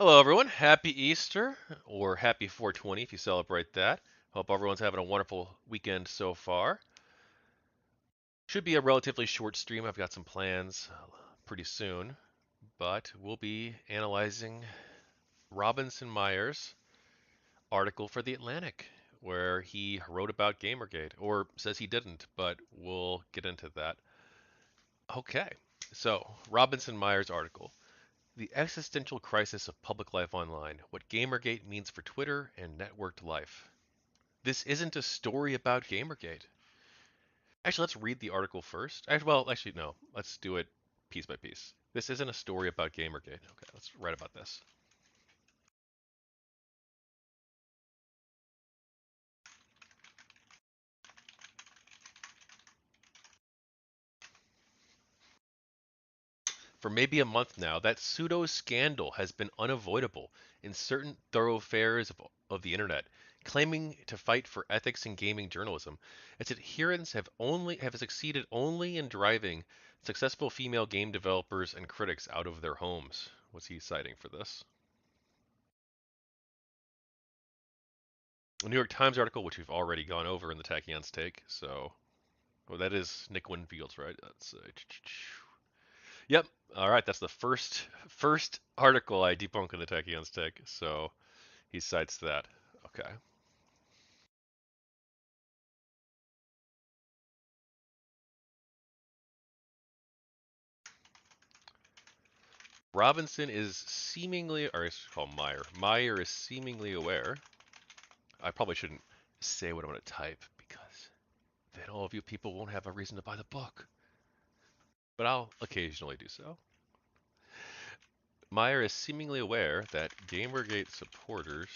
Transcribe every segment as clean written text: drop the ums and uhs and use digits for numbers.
Hello, everyone. Happy Easter, or happy 420 if you celebrate that. Hope everyone's having a wonderful weekend so far. Should be a relatively short stream. I've got some plans pretty soon, but we'll be analyzing Robinson Meyer's article for The Atlantic, where he wrote about Gamergate, or says he didn't, but we'll get into that. Okay, so Robinson Meyer's article. The Existential Crisis of Public Life Online, What Gamergate Means for Twitter and Networked Life. This isn't a story about Gamergate. Actually, let's read the article first. Actually, no. Let's do it piece by piece. This isn't a story about Gamergate. Okay, let's write about this. For maybe a month now, that pseudo scandal has been unavoidable in certain thoroughfares of the internet, claiming to fight for ethics in gaming journalism. Its adherents have succeeded only in driving successful female game developers and critics out of their homes. What's he citing for this? A New York Times article, which we've already gone over in the Tachyon's take. So, well, that is Nick Winfield's, right? That's yep. All right, that's the first article I debunk in the Tachyon's take. So he cites that. Okay. Robinson is seemingly, or I should call Meyer. Meyer is seemingly aware. I probably shouldn't say what I'm going to type because then all of you people won't have a reason to buy the book. But I'll occasionally do so. Meyer is seemingly aware that Gamergate supporters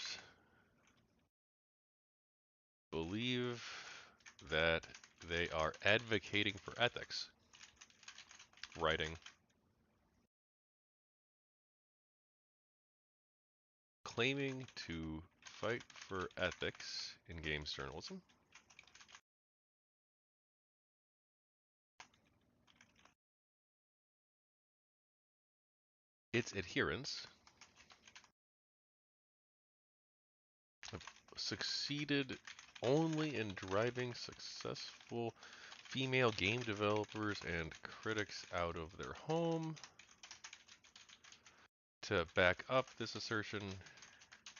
believe that they are advocating for ethics, writing, claiming to fight for ethics in games journalism. Its adherents have succeeded only in driving successful female game developers and critics out of their home. To back up this assertion,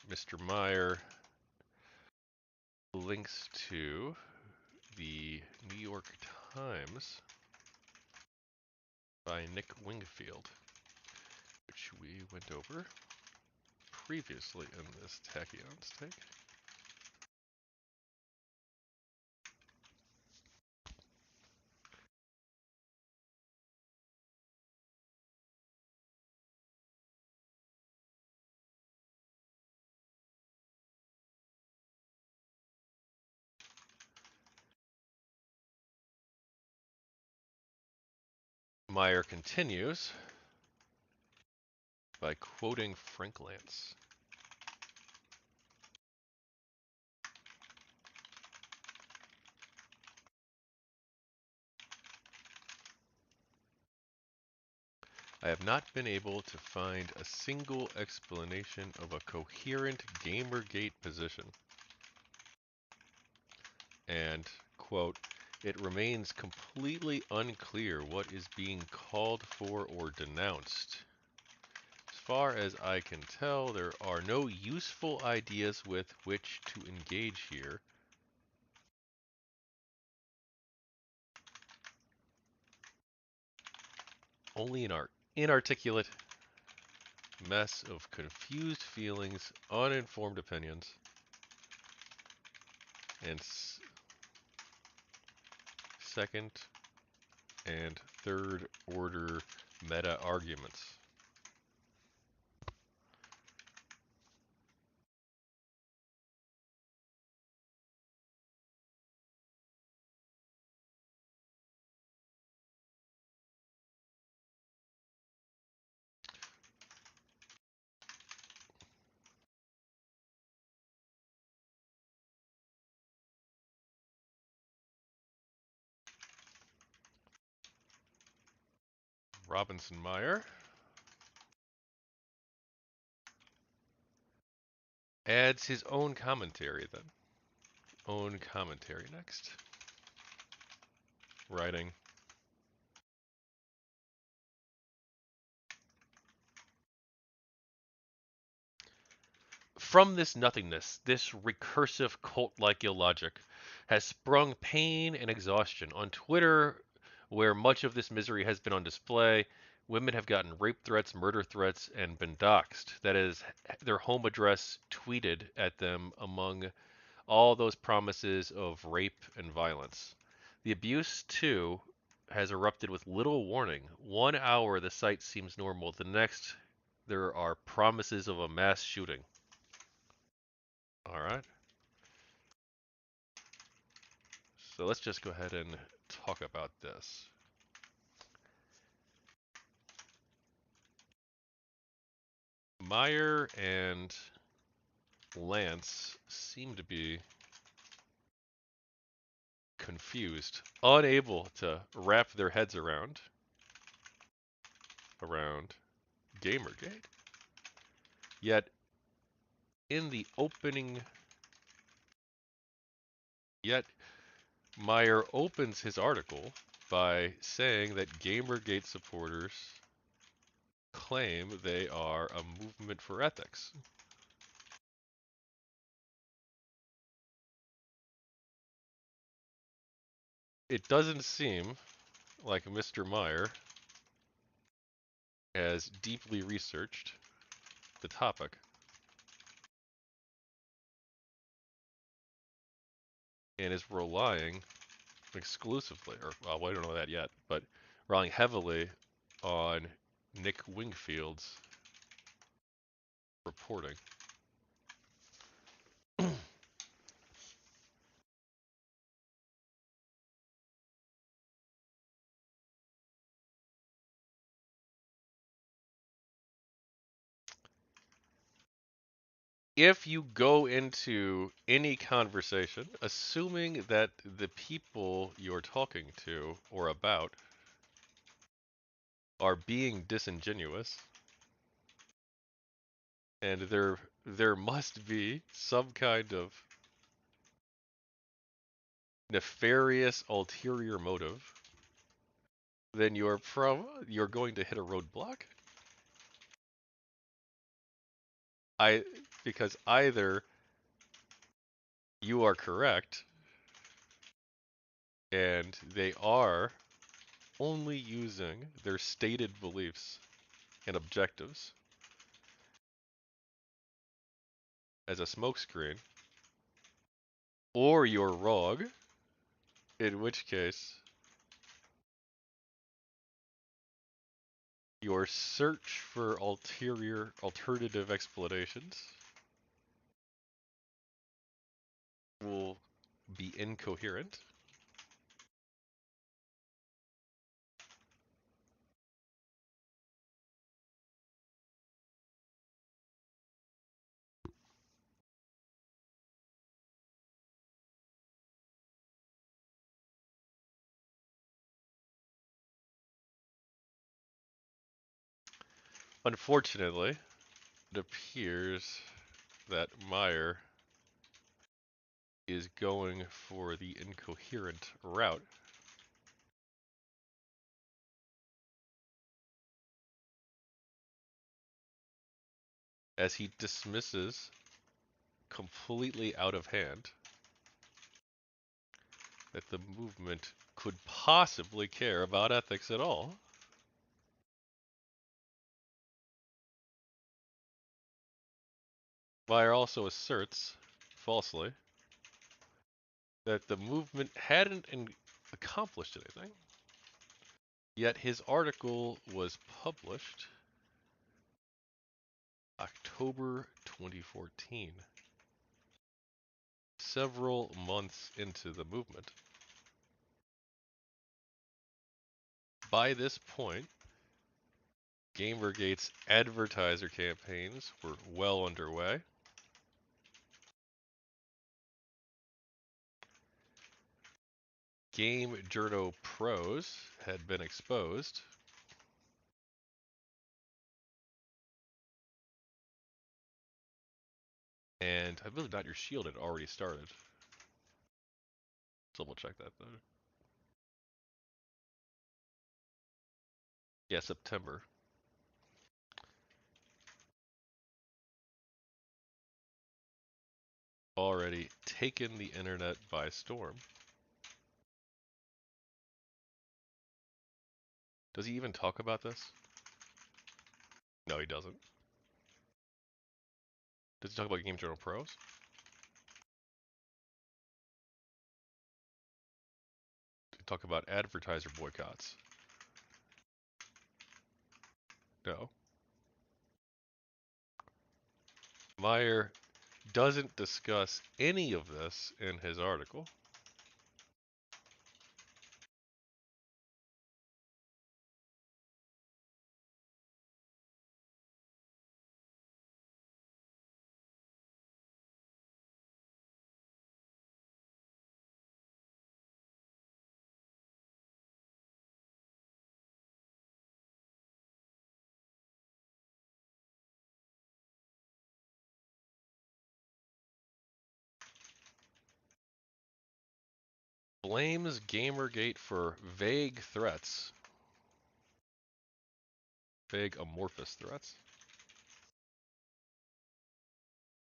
Mr. Meyer links to the New York Times by Nick Wingfield, which we went over previously in this Tachyon's take. Meyer continues by quoting Frank Lance. I have not been able to find a single explanation of a coherent Gamergate position. And, quote, it remains completely unclear what is being called for or denounced. As far as I can tell, there are no useful ideas with which to engage here. Only an inarticulate mess of confused feelings, uninformed opinions, and second and third order meta arguments. Robinson Meyer adds his own commentary then. Own commentary next. Writing. From this nothingness, this recursive cult-like illogic, has sprung pain and exhaustion. On Twitter, where much of this misery has been on display, women have gotten rape threats, murder threats, and been doxxed. That is, their home address tweeted at them among all those promises of rape and violence. The abuse, too, has erupted with little warning. 1 hour the site seems normal, the next there are promises of a mass shooting. All right. So let's just go ahead and talk about this. Meyer and Lance seem to be confused, unable to wrap their heads around GamerGate. Yet in the opening, yet Meyer opens his article by saying that GamerGate supporters claim they are a movement for ethics. It doesn't seem like Mr. Meyer has deeply researched the topic and is relying exclusively, or well, we don't know that yet, but relying heavily on Nick Wingfield's reporting. If you go into any conversation, assuming that the people you're talking to or about are being disingenuous, and there must be some kind of nefarious ulterior motive, then you're going to hit a roadblock. I because either you are correct and they are only using their stated beliefs and objectives as a smokescreen, or you're wrong, in which case your search for alternative explanations will be incoherent. Unfortunately, it appears that Meyer is going for the incoherent route, as he dismisses completely out of hand that the movement could possibly care about ethics at all. Meyer also asserts, falsely, that the movement hadn't accomplished anything, yet his article was published October 2014, several months into the movement. By this point, GamerGate's advertiser campaigns were well underway. Game Journo Pros had been exposed. And I believe Not Your Shield had already started. Double check that though. Yeah, September. Already taken the internet by storm. Does he even talk about this? No, he doesn't. Does he talk about Game Journal Pros? Does he talk about advertiser boycotts? No. Meyer doesn't discuss any of this in his article. Blames GamerGate for vague threats. Vague amorphous threats.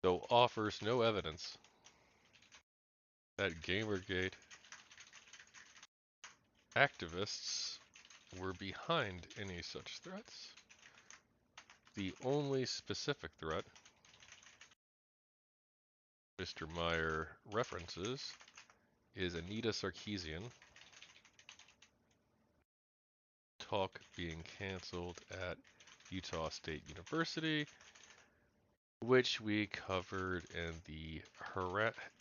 Though offers no evidence that GamerGate activists were behind any such threats. The only specific threat Mr. Meyer references is Anita Sarkeesian talk being canceled at Utah State University, which we covered in the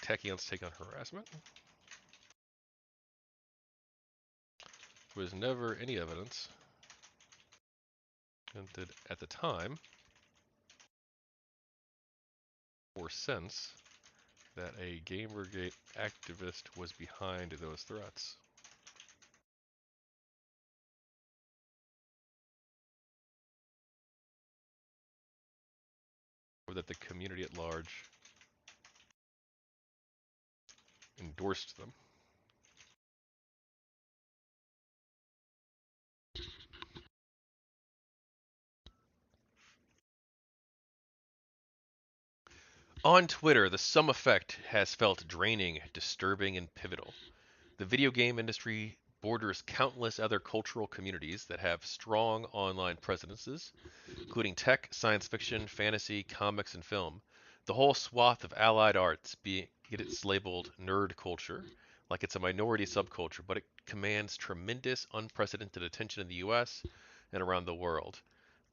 Tachyon's take on harassment. There was never any evidence at the time or since that a GamerGate activist was behind those threats. Or that the community at large endorsed them. On Twitter, the sum effect has felt draining, disturbing, and pivotal. The video game industry borders countless other cultural communities that have strong online presences, including tech, science fiction, fantasy, comics, and film. The whole swath of allied arts it's labeled nerd culture, like it's a minority subculture, but it commands tremendous, unprecedented attention in the US and around the world.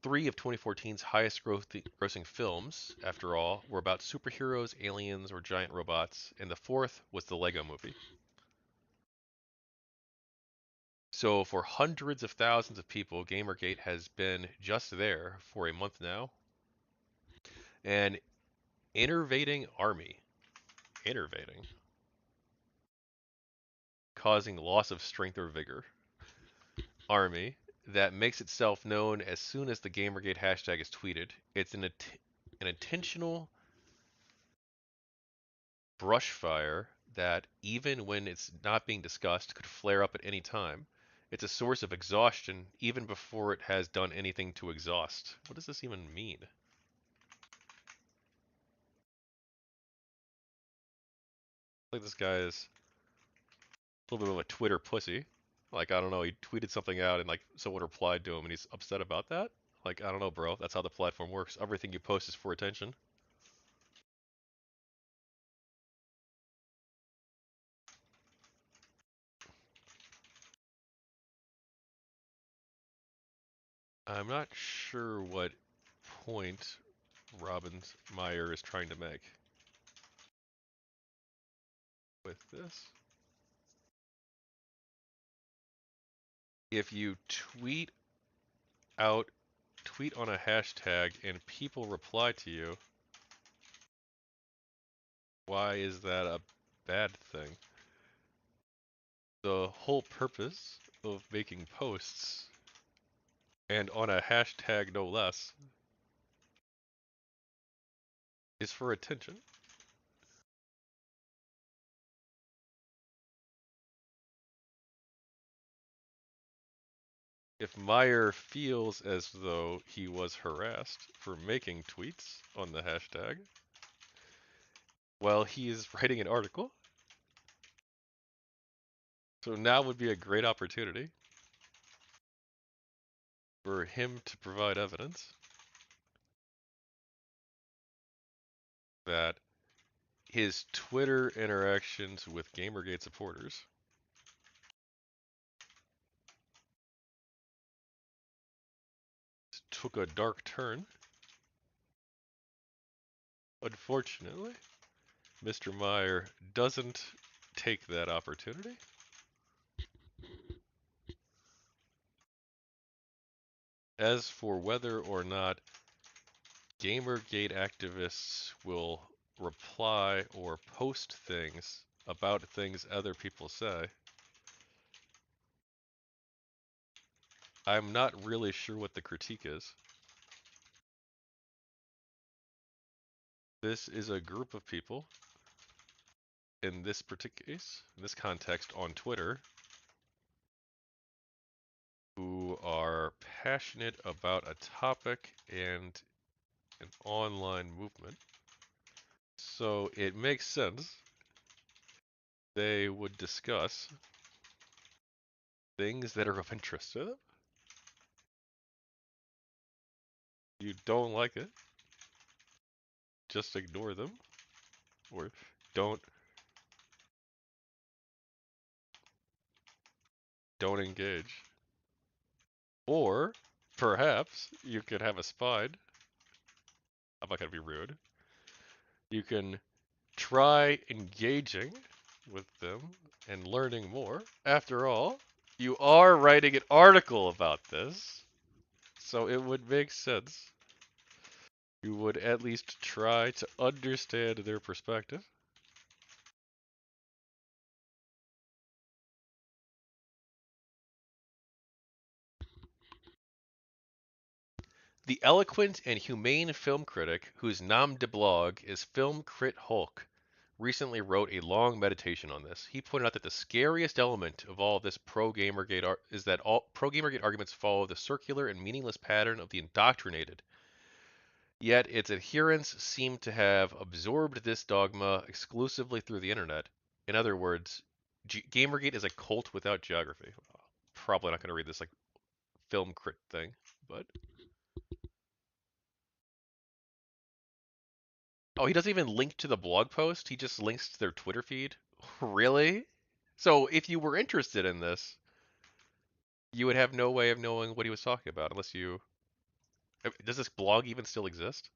Three of 2014's highest grossing films, after all, were about superheroes, aliens, or giant robots, and the fourth was the Lego movie. So for hundreds of thousands of people, Gamergate has been just there for a month now. An innervating army, innervating, causing loss of strength or vigor, army that makes itself known as soon as the Gamergate hashtag is tweeted. It's an intentional brush fire that, even when it's not being discussed, could flare up at any time. It's a source of exhaustion even before it has done anything to exhaust. What does this even mean? Like this guy is a little bit of a Twitter pussy. Like, I don't know, he tweeted something out and like someone replied to him and he's upset about that. Like, I don't know, bro. That's how the platform works. Everything you post is for attention. I'm not sure what point Robinson Meyer is trying to make with this. If you out, tweet on a hashtag and people reply to you, why is that a bad thing? The whole purpose of making posts, and on a hashtag no less, is for attention. If Meyer feels as though he was harassed for making tweets on the hashtag, well, he is writing an article. So now would be a great opportunity for him to provide evidence that his Twitter interactions with GamerGate supporters took a dark turn. Unfortunately, Mr. Meyer doesn't take that opportunity. As for whether or not GamerGate activists will reply or post things about things other people say, I'm not really sure what the critique is. This is a group of people, in this particular case, in this context on Twitter, who are passionate about a topic and an online movement. So it makes sense they would discuss things that are of interest to them. You don't like it, just ignore them, or don't don't engage. Or perhaps you could have a spine. I'm not gonna be rude. You can try engaging with them and learning more. After all, you are writing an article about this, so it would make sense you would at least try to understand their perspective. The eloquent and humane film critic whose nom de blog is Film Crit Hulk recently wrote a long meditation on this. He pointed out that the scariest element of all this is that all pro Gamergate arguments follow the circular and meaningless pattern of the indoctrinated. Yet its adherents seem to have absorbed this dogma exclusively through the internet. In other words, Gamergate is a cult without geography. Probably not going to read this like film crit thing, but oh, he doesn't even link to the blog post. He just links to their Twitter feed. Really? So if you were interested in this, you would have no way of knowing what he was talking about unless you. Does this blog even still exist?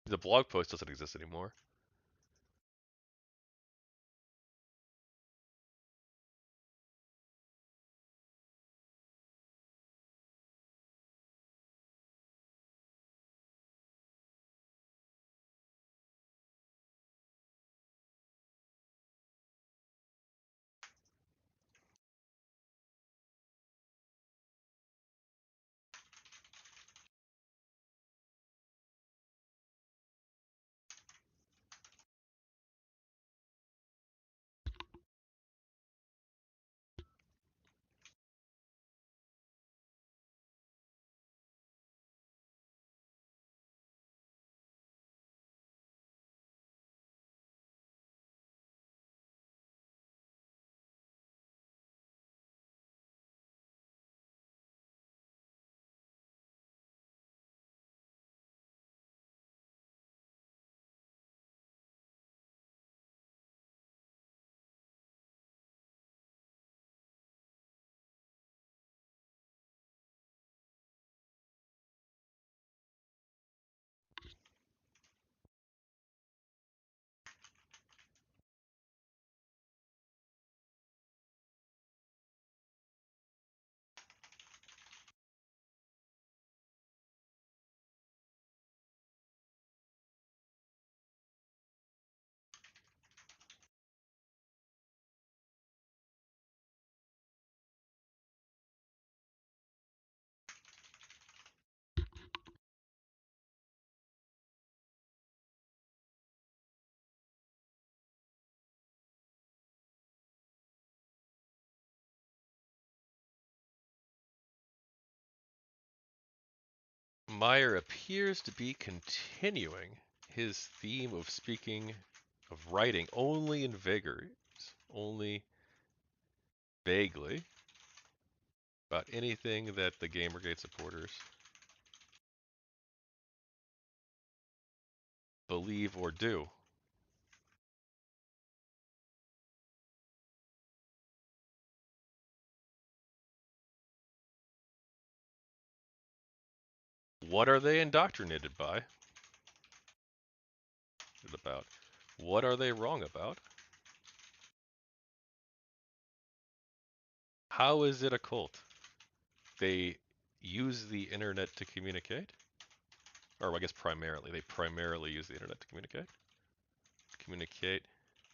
The blog post doesn't exist anymore. Meyer appears to be continuing his theme of speaking, of writing only in vagaries, only vaguely, about anything that the GamerGate supporters believe or do. What are they indoctrinated by? About? What are they wrong about? How is it a cult? They use the internet to communicate? Or I guess primarily. They primarily use the internet to communicate. Communicate.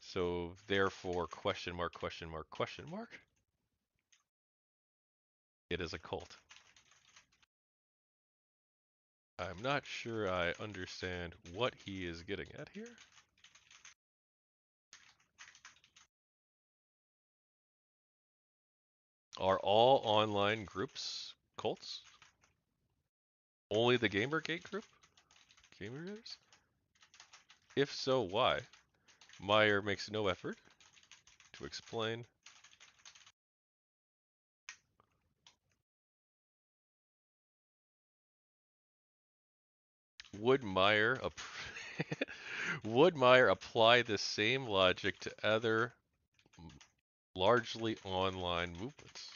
So therefore, question mark, question mark, question mark. It is a cult. I'm not sure I understand what he is getting at here. Are all online groups cults? Only the GamerGate group? Gamergaters? If so, why? Meyer makes no effort to explain. Would Meyer would Meyer apply the same logic to other largely online movements?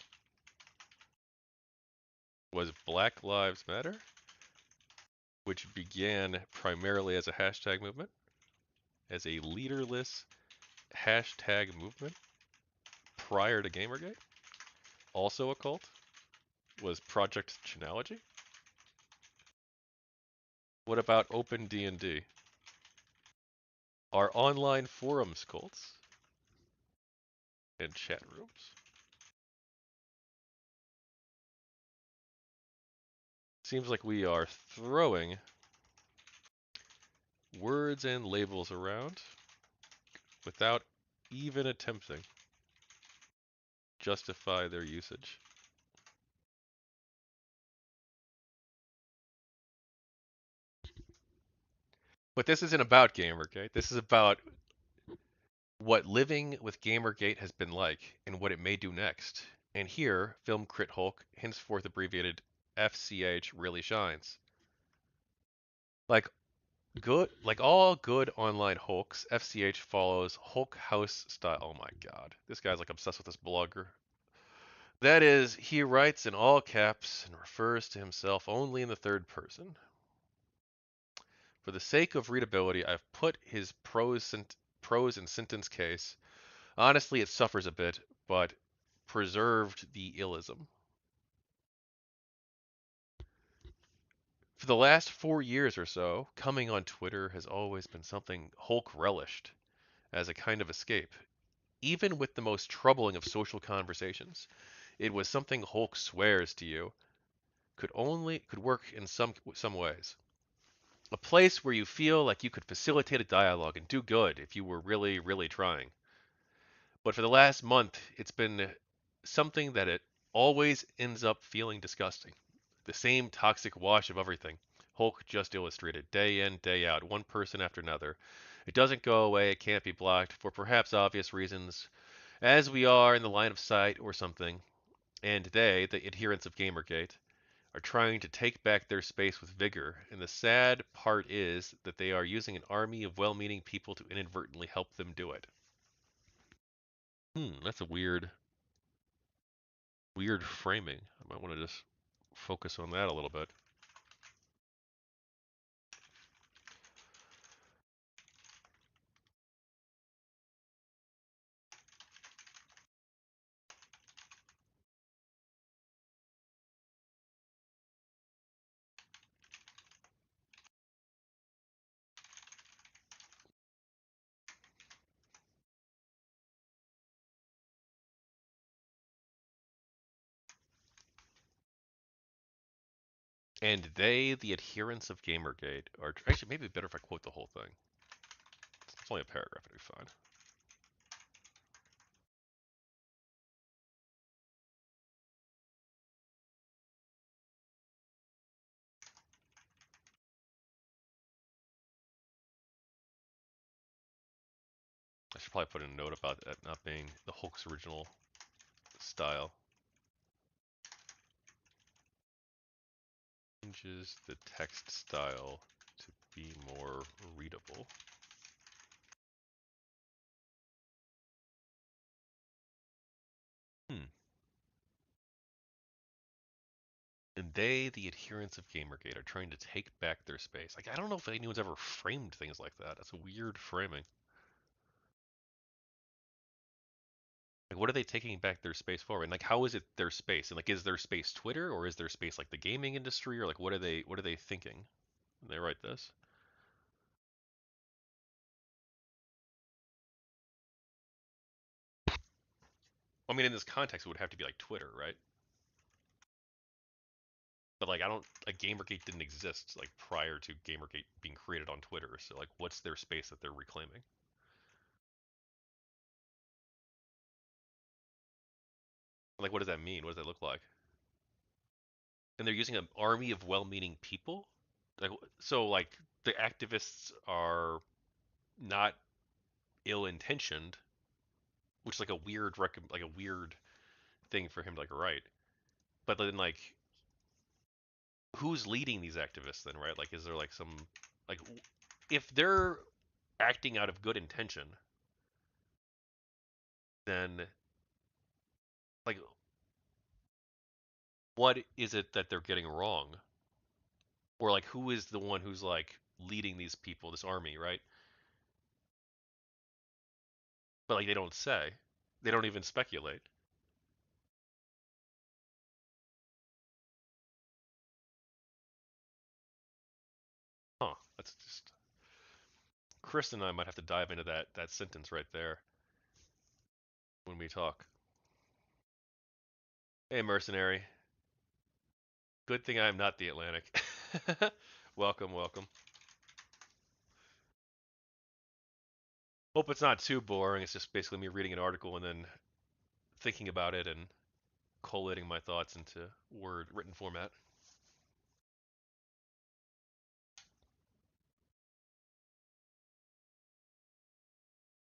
Was Black Lives Matter, which began primarily as a hashtag movement, as a leaderless hashtag movement prior to Gamergate, also a cult? Was Project Chinology? What about Open D&D? Are online forums cults? And chat rooms? Seems like we are throwing words and labels around without even attempting to justify their usage. But this isn't about Gamergate. This is about what living with Gamergate has been like and what it may do next. And here, Film Crit Hulk, henceforth abbreviated FCH, really shines. Like like all good online Hulks, FCH follows Hulk House style. Oh my god, this guy's like obsessed with this blogger. That is, he writes in all caps and refers to himself only in the third person. For the sake of readability, I've put his prose and sentence case. Honestly, it suffers a bit, but preserved the illism. For the last 4 years or so, coming on Twitter has always been something Hulk relished as a kind of escape. Even with the most troubling of social conversations, it was something Hulk swears to you could work in some ways. A place where you feel like you could facilitate a dialogue and do good if you were really, really trying. But for the last month, it's been something that it always ends up feeling disgusting. The same toxic wash of everything. Hulk just illustrated, day in, day out, one person after another. It doesn't go away, it can't be blocked, for perhaps obvious reasons, as we are in the line of sight or something. And they, the adherents of Gamergate, are trying to take back their space with vigor, and the sad part is that they are using an army of well-meaning people to inadvertently help them do it. That's a weird framing. I might want to just focus on that a little bit. And they, the adherents of Gamergate, are actually maybe better if I quote the whole thing. It's only a paragraph, it'll be fine. I should probably put in a note about that not being the Hulk's original style. Changes the text style to be more readable. Hmm. And they, the adherents of GamerGate, are trying to take back their space. Like, I don't know if anyone's ever framed things like that. That's a weird framing. Like, what are they taking back their space for? And like, how is it their space? And like, is their space Twitter, or is their space like the gaming industry, or like, what are they thinking when they write this? I mean, in this context, it would have to be like Twitter, right? But like, I don't like GamerGate didn't exist like prior to GamerGate being created on Twitter. So like, what's their space that they're reclaiming? Like, what does that mean? What does that look like? And they're using an army of well-meaning people. Like, so like the activists are not ill-intentioned, which is like a weird like a weird thing for him to like write. But then like, who's leading these activists then, right? Like, is there like some like if they're acting out of good intention, then like what is it that they're getting wrong? Or like who is the one who's like leading these people, this army, right? But like they don't say. They don't even speculate. Huh. That's just Chris and I might have to dive into that sentence right there when we talk. Hey mercenary. Good thing I'm not the Atlantic. Welcome, welcome. Hope it's not too boring. It's just basically me reading an article and then thinking about it and collating my thoughts into word written format.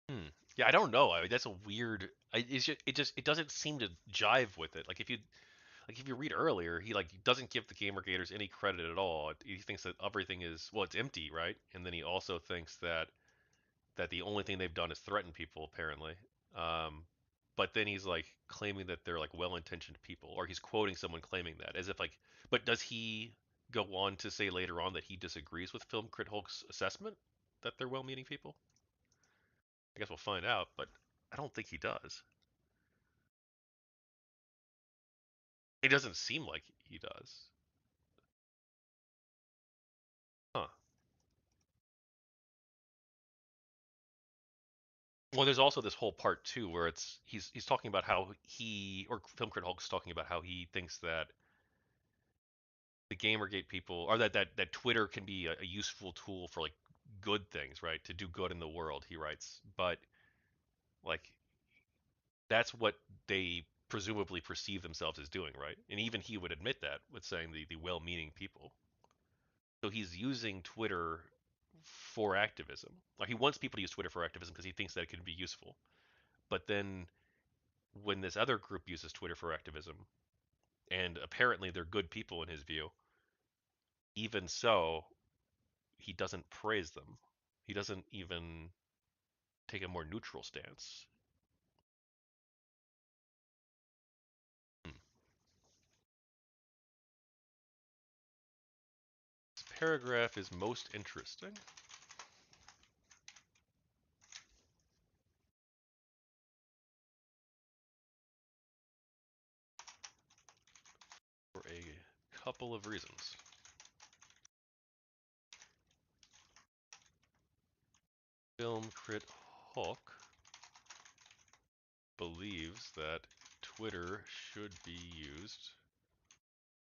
Hmm. Yeah, I don't know. I mean, that's a weird. It doesn't seem to jive with it. Like if you read earlier, he like doesn't give the GamerGators any credit at all. He thinks that everything is well, it's empty, right? And then he also thinks that the only thing they've done is threaten people, apparently. Um, but then he's like claiming that they're like well-intentioned people, or he's quoting someone claiming that, as if like. But does he go on to say later on that he disagrees with Film Crit Hulk's assessment that they're well-meaning people? I guess we'll find out, but I don't think he does. It doesn't seem like he does. Huh. Well, there's also this whole part too where it's he's talking about how he or Film Crit Hulk's talking about how he thinks that the Gamergate people or that Twitter can be a useful tool for like good things, right? To do good in the world, he writes. But like that's what they presumably perceive themselves as doing, right? And even he would admit that with saying the well-meaning people. So he's using Twitter for activism. Like he wants people to use Twitter for activism because he thinks that it can be useful. But then when this other group uses Twitter for activism, and apparently they're good people in his view, even so, he doesn't praise them. He doesn't even take a more neutral stance. Hmm. This paragraph is most interesting. For a couple of reasons. Film Crit Hulk believes that Twitter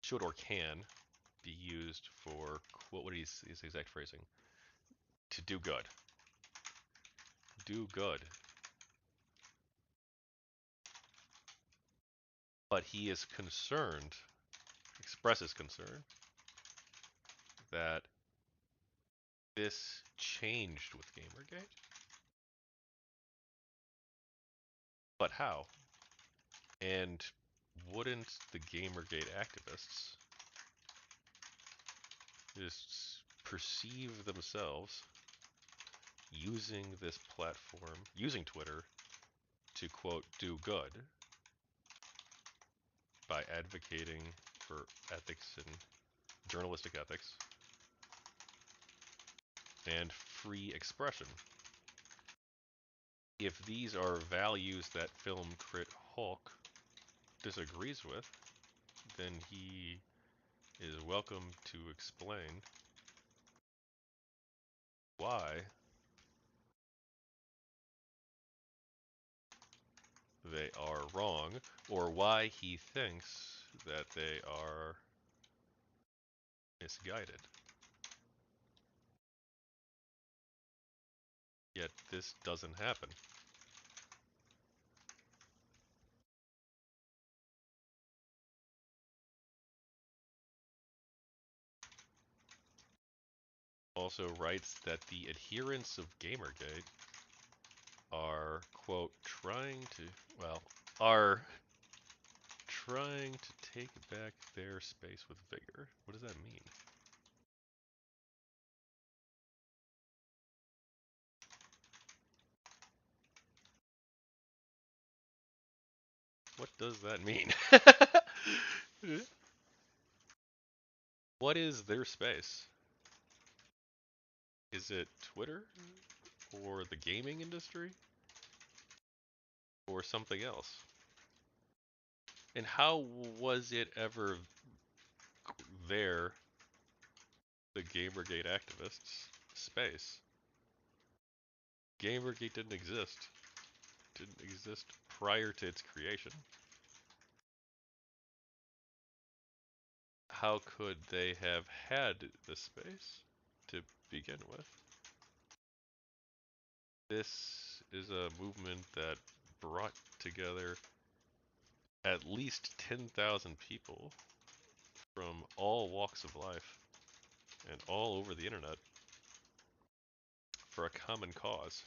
should or can be used for what is his exact phrasing? To do good. Do good. But he is concerned, expresses concern, that this changed with Gamergate. But how? And wouldn't the GamerGate activists just perceive themselves using this platform, using Twitter, to quote, do good by advocating for ethics and journalistic ethics and free expression? If these are values that film crit Hulk disagrees with, then he is welcome to explain why they are wrong or why he thinks that they are misguided. Yet this doesn't happen. Also writes that the adherents of GamerGate are, quote, are trying to take back their space with vigor. What does that mean? What does that mean? What is their space? Is it Twitter? Or the gaming industry? Or something else? And how was it ever there, the Gamergate activists' space? Gamergate didn't exist. Didn't exist prior to its creation. How could they have had the space to begin with? This is a movement that brought together at least 10,000 people from all walks of life and all over the internet for a common cause.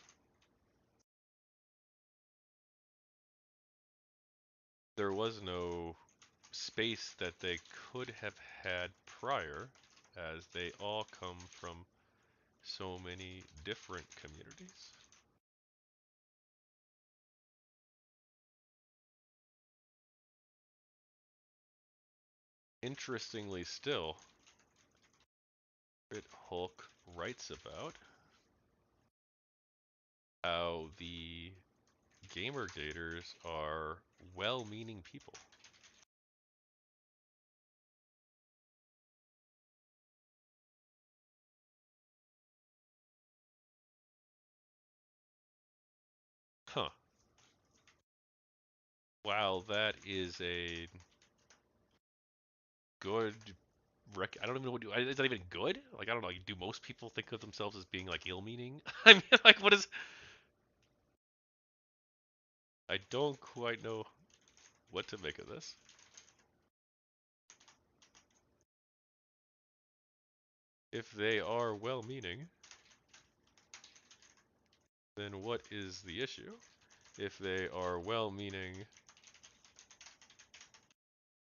There was no space that they could have had prior, as they all come from so many different communities. Interestingly still, Hulk writes about how the Gamergaters are well-meaning people. Huh. Wow, that is a good I don't even know what do. Is that even good? Like, I don't know. Do most people think of themselves as being like ill-meaning? I mean, like, what is? I don't quite know what to make of this. If they are well-meaning, then what is the issue? If they are well-meaning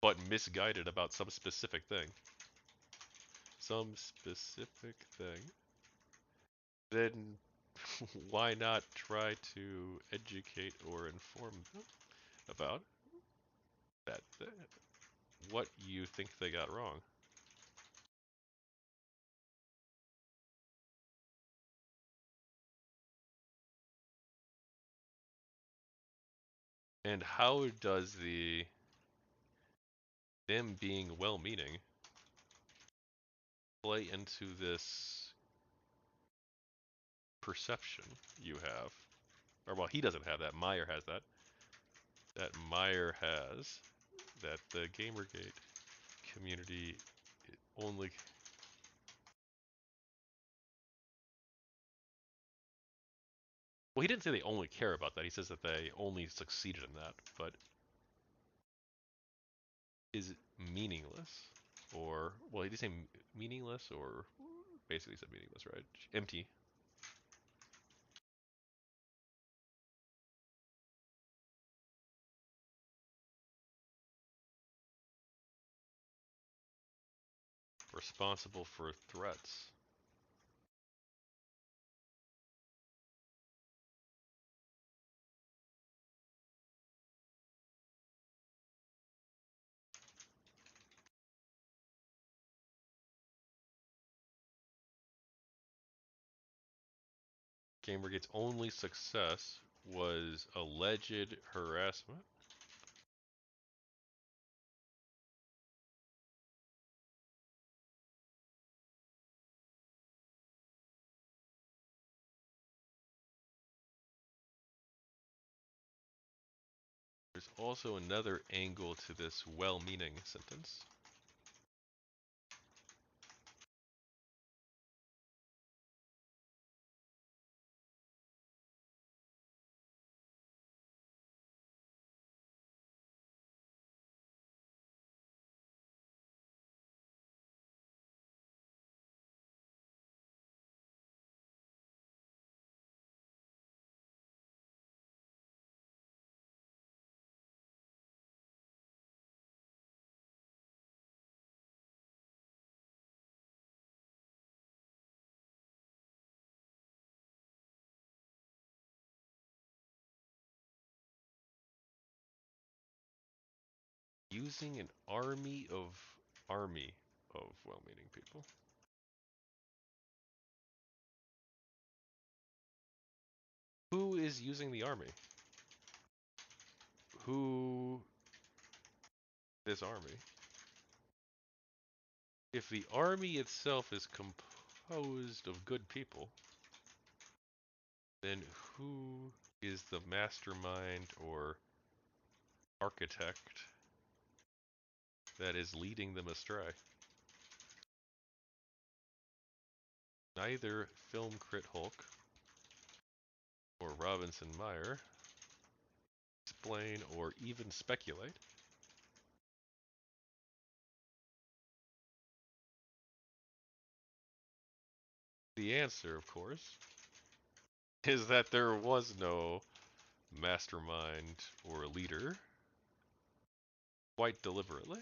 but misguided about some specific thing, then why not try to educate or inform them about that thing? What you think they got wrong? And how does them being well-meaning play into this perception you have? Or well, he doesn't have that. Meyer has that. That Meyer has that the Gamergate community only. Well, he didn't say they only care about that. He says that they only succeeded in that. But is it meaningless? Or well, he did say meaningless, or basically said meaningless, right? Empty. responsible for threats. GamerGate's only success was alleged harassment. There's also another angle to this well-meaning sentence. Using an army of well-meaning people. Who is using the army? Who this army? If the army itself is composed of good people, then who is the mastermind or architect that is leading them astray? Neither Film Crit Hulk or Robinson Meyer explain or even speculate. The answer, of course, is that there was no mastermind or leader, quite deliberately,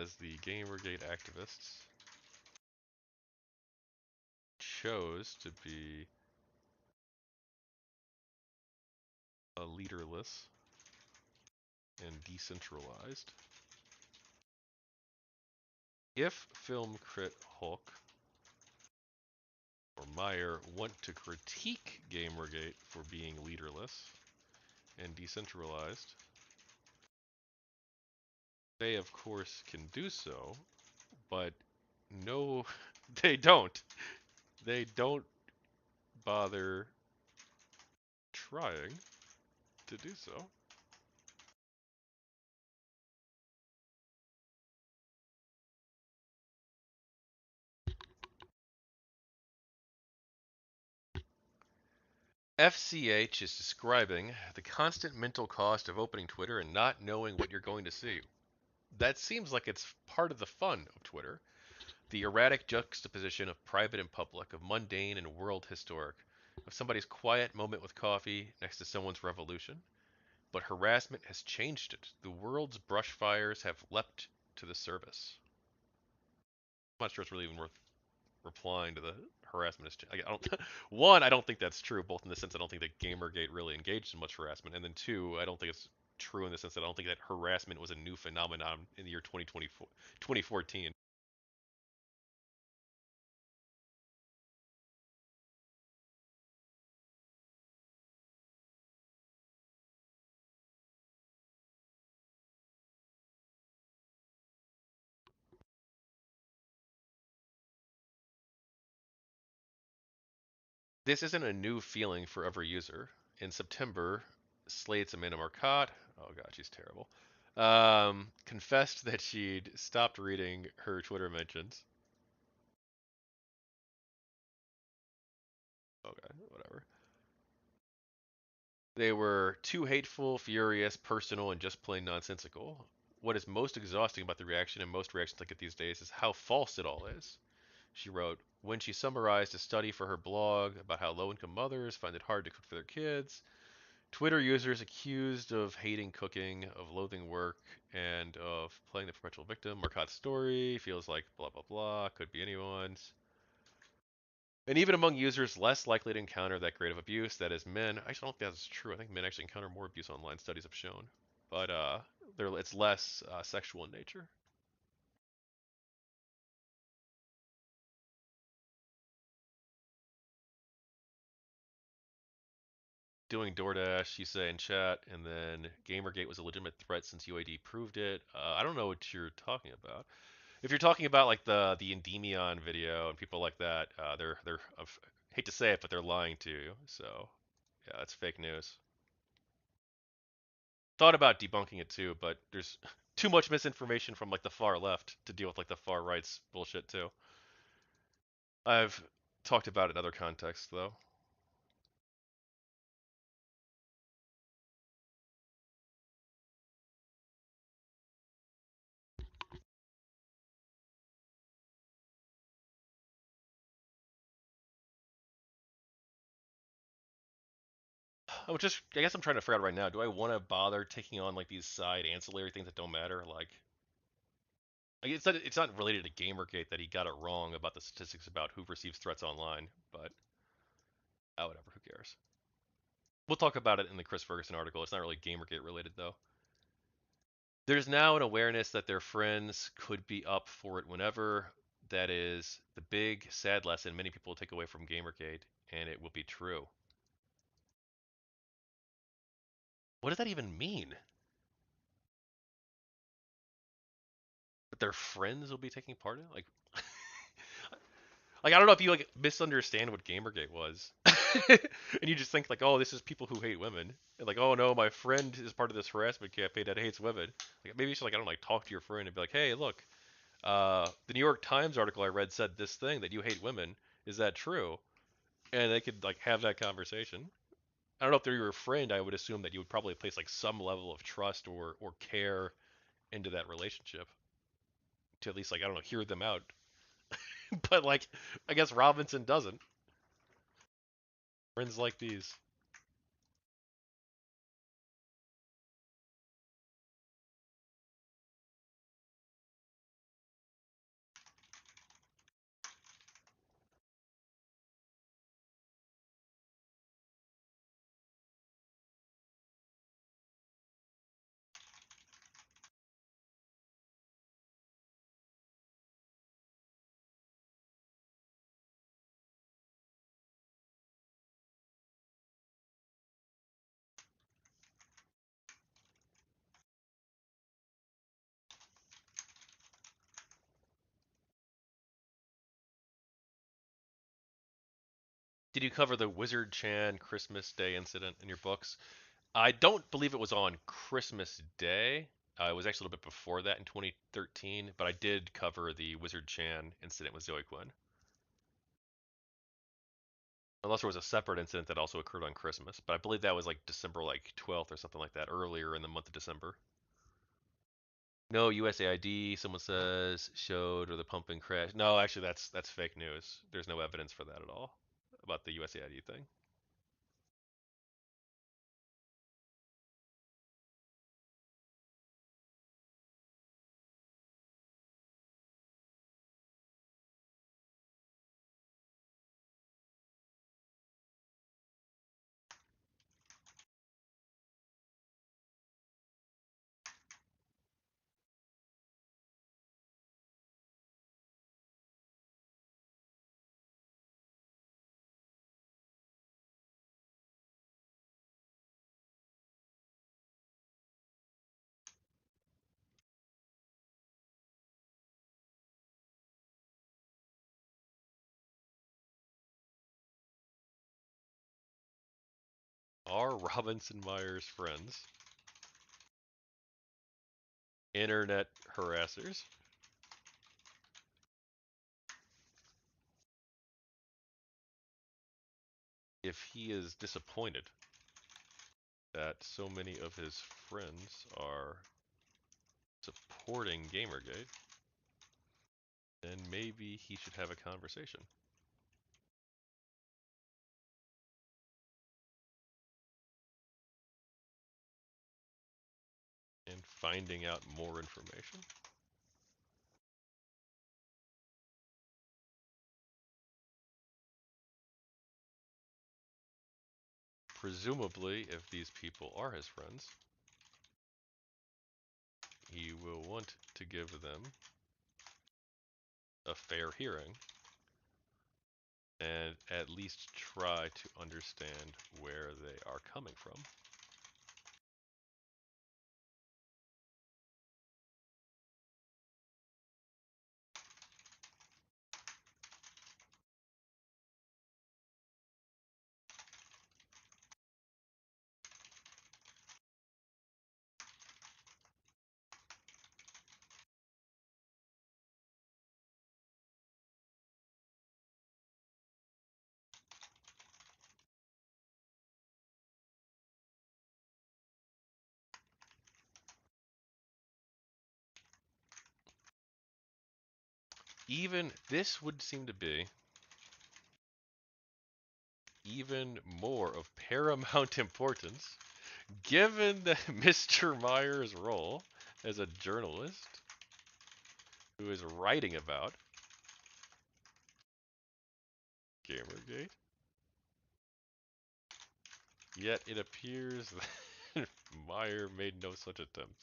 as the GamerGate activists chose to be a leaderless and decentralized. If Film Crit Hulk or Meyer want to critique GamerGate for being leaderless and decentralized, they of course can do so, but no, they don't. They don't bother trying to do so. FCH is describing the constant mental cost of opening Twitter and not knowing what you're going to see. That seems like it's part of the fun of Twitter. The erratic juxtaposition of private and public, of mundane and world historic, of somebody's quiet moment with coffee next to someone's revolution. But harassment has changed it. The world's brush fires have leapt to the surface. I'm not sure it's really even worth replying to the harassment is. I don't. One, I don't think that's true. Both in the sense I don't think that GamerGate really engaged in much harassment, and then two, I don't think it's true in the sense that I don't think that harassment was a new phenomenon in the year 2024, 2014. This isn't a new feeling for every user. In September, Slate's Amanda Marcotte, oh god, she's terrible, confessed that she'd stopped reading her Twitter mentions. Okay, whatever. They were too hateful, furious, personal, and just plain nonsensical. What is most exhausting about the reaction, and most reactions I get these days, is how false it all is. She wrote, when she summarized a study for her blog about how low income mothers find it hard to cook for their kids, Twitter users accused of hating cooking, of loathing work, and of playing the perpetual victim. Marcotte's story feels like blah blah blah. Could be anyone's. And even among users less likely to encounter that grade of abuse, that is men. I actually don't think that's true. I think men actually encounter more abuse online. Studies have shown, but it's less sexual in nature. Doing DoorDash, you say in chat, and then GamerGate was a legitimate threat since UAD proved it. I don't know what you're talking about. If you're talking about like the Endymion video and people like that, they're hate to say it, but they're lying to you. So yeah, that's fake news. Thought about debunking it too, but there's too much misinformation from like the far left to deal with like the far right's bullshit too. I've talked about it in other contexts though. I guess I'm trying to figure out right now. Do I want to bother taking on like these side ancillary things that don't matter? Like it's not related to GamerGate that he got it wrong about the statistics about who receives threats online, but whatever, who cares? We'll talk about it in the Chris Ferguson article. It's not really GamerGate related though. There's now an awareness that their friends could be up for it whenever. That is the big sad lesson many people will take away from GamerGate, and it will be true. What does that even mean? That their friends will be taking part in it? Like I don't know if you like misunderstand what GamerGate was, and you just think like, oh, this is people who hate women, and like, oh no, my friend is part of this harassment campaign that hates women. Like maybe you should like I don't know, like talk to your friend and be like, hey, look, the New York Times article I read said this thing that you hate women. Is that true? And they could like have that conversation. I don't know if they're your friend. I would assume that you would probably place like some level of trust or care into that relationship to at least like I don't know hear them out. But like I guess Robinson doesn't. Friends like these. Did you cover the Wizard Chan Christmas Day incident in your books? I don't believe it was on Christmas Day. It was actually a little bit before that in 2013, but I did cover the Wizard Chan incident with Zoe Quinn. Unless there was a separate incident that also occurred on Christmas, but I believe that was like December like 12th or something like that, earlier in the month of December. No USAID, someone says showed or the pumping crash. No, actually that's fake news. There's no evidence for that at all about the USAID thing. Are Robinson Meyer's friends internet harassers? If he is disappointed that so many of his friends are supporting Gamergate, then maybe he should have a conversation. finding out more information. Presumably, if these people are his friends, he will want to give them a fair hearing and at least try to understand where they are coming from. Even this would seem to be even more of paramount importance given that Mr. Meyer's role as a journalist who is writing about GamerGate. Yet it appears that Meyer made no such attempt.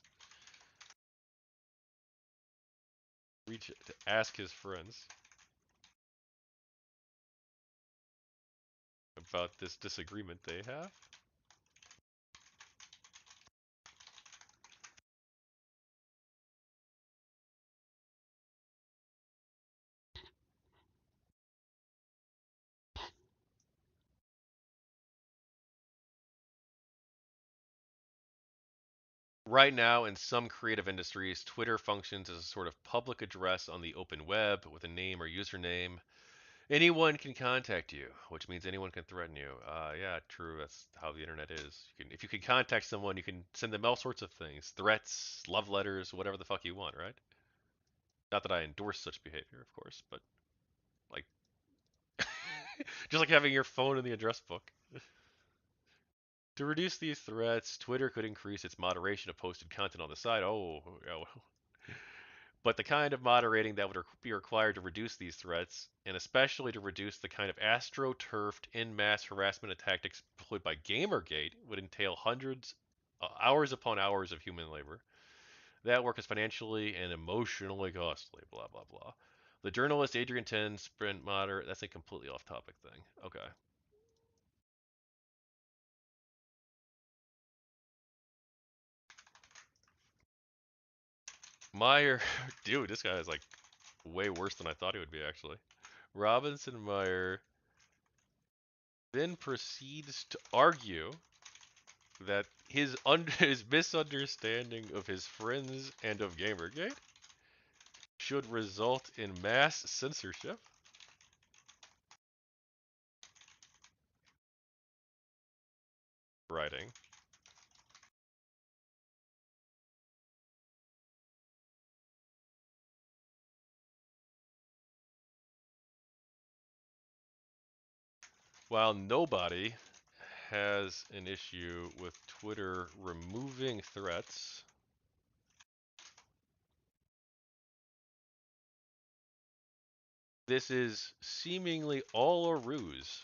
Reach to ask his friends about this disagreement they have. Right now, in some creative industries, Twitter functions as a sort of public address on the open web with a name or username. Anyone can contact you, which means anyone can threaten you. Yeah, true. That's how the internet is. If you can contact someone, you can send them all sorts of things, threats, love letters, whatever the fuck you want, right? Not that I endorse such behavior, of course, but like, just like having your phone in the address book. To reduce these threats, Twitter could increase its moderation of posted content on the site. Oh, yeah, but the kind of moderating that would be required to reduce these threats, and especially to reduce the kind of astroturfed in-mass harassment tactics employed by Gamergate, would entail hundreds, hours upon hours of human labor. That work is financially and emotionally costly. Blah blah blah. The journalist Adrian Ten sprint moder. That's a completely off-topic thing. Okay. Meyer, dude, this guy is like way worse than I thought he would be actually. Robinson Meyer then proceeds to argue that his misunderstanding of his friends and of Gamergate should result in mass censorship. Writing. While nobody has an issue with Twitter removing threats, this is seemingly all a ruse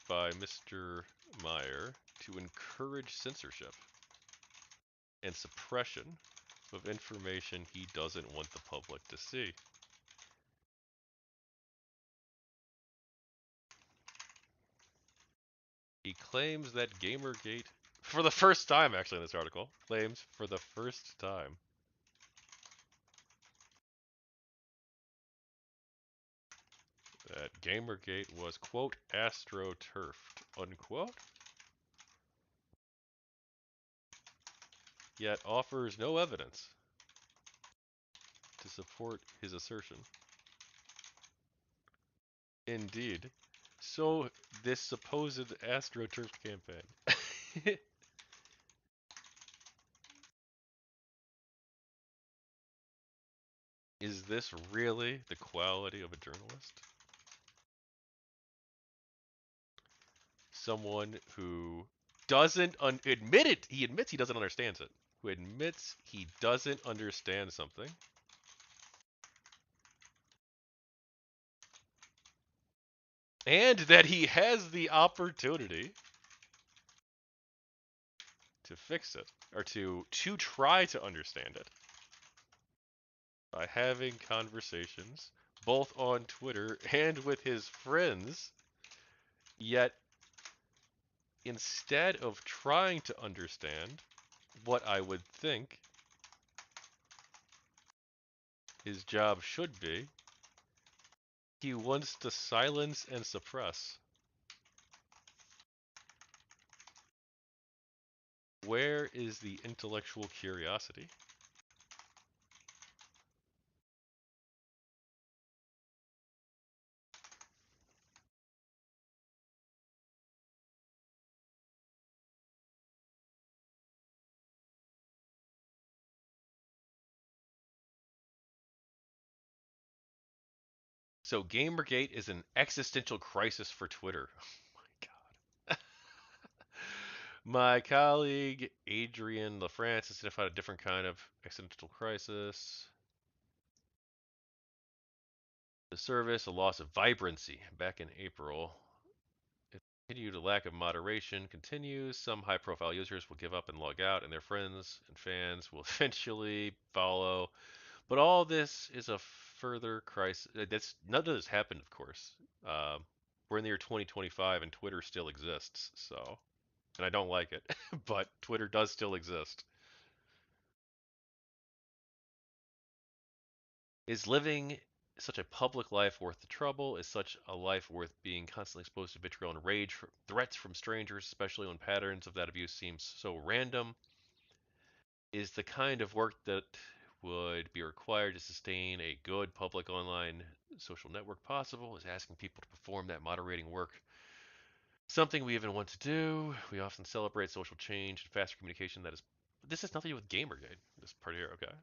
by Mr. Meyer to encourage censorship and suppression of information he doesn't want the public to see. He claims that Gamergate, for the first time actually in this article, claims for the first time that Gamergate was, quote, astroturfed, unquote, yet offers no evidence to support his assertion. Indeed. So, this supposed astroturf campaign. Is this really the quality of a journalist? Someone who doesn't admit it. He admits he doesn't understand it. who admits he doesn't understand something, and that he has the opportunity to fix it, or to try to understand it by having conversations both on Twitter and with his friends, yet instead of trying to understand what I would think his job should be, he wants to silence and suppress. Where is the intellectual curiosity? So GamerGate is an existential crisis for Twitter. Oh my god. My colleague Adrian LaFrance has identified a different kind of existential crisis. The service, a loss of vibrancy. Back in April, if continued lack of moderation continues, some high-profile users will give up and log out, and their friends and fans will eventually follow. But all this is a further crisis. That's none of this happened, of course. We're in the year 2025, and Twitter still exists. So, and I don't like it, but Twitter does still exist. Is living such a public life worth the trouble? Is such a life worth being constantly exposed to vitriol and rage, threats from strangers, especially when patterns of that abuse seem so random? Is the kind of work that would be required to sustain a good public online social network possible? Is asking people to perform that moderating work something we even want to do? We often celebrate social change and faster communication. That is, this has nothing to do with Gamergate. This part here, okay.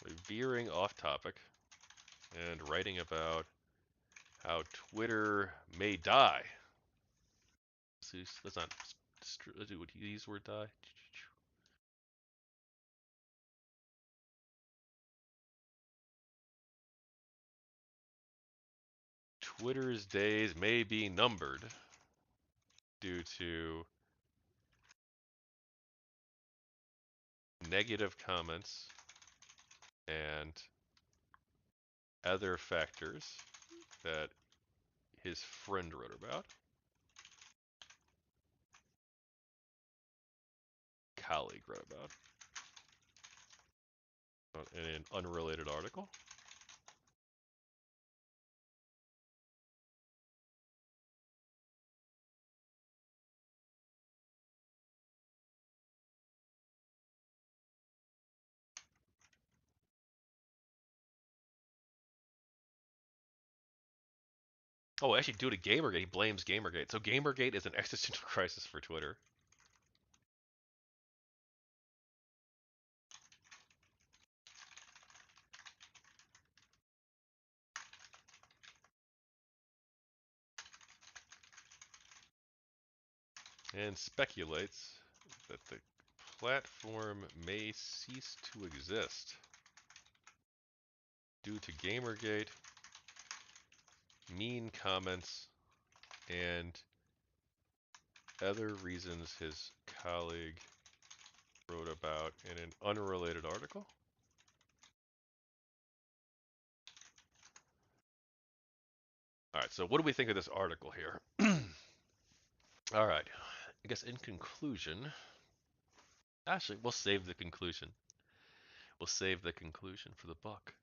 We're veering off topic and writing about how Twitter may die. Let's not. Let's do what these word die. Twitter's days may be numbered due to negative comments and other factors that his friend wrote about. Colleague wrote about in an unrelated article. Oh, actually, due to Gamergate, he blames Gamergate. So Gamergate is an existential crisis for Twitter. And speculates that the platform may cease to exist due to Gamergate, mean comments, and other reasons his colleague wrote about in an unrelated article. All right, so what do we think of this article here? All right, I guess in conclusion, actually, we'll save the conclusion. We'll save the conclusion for the book.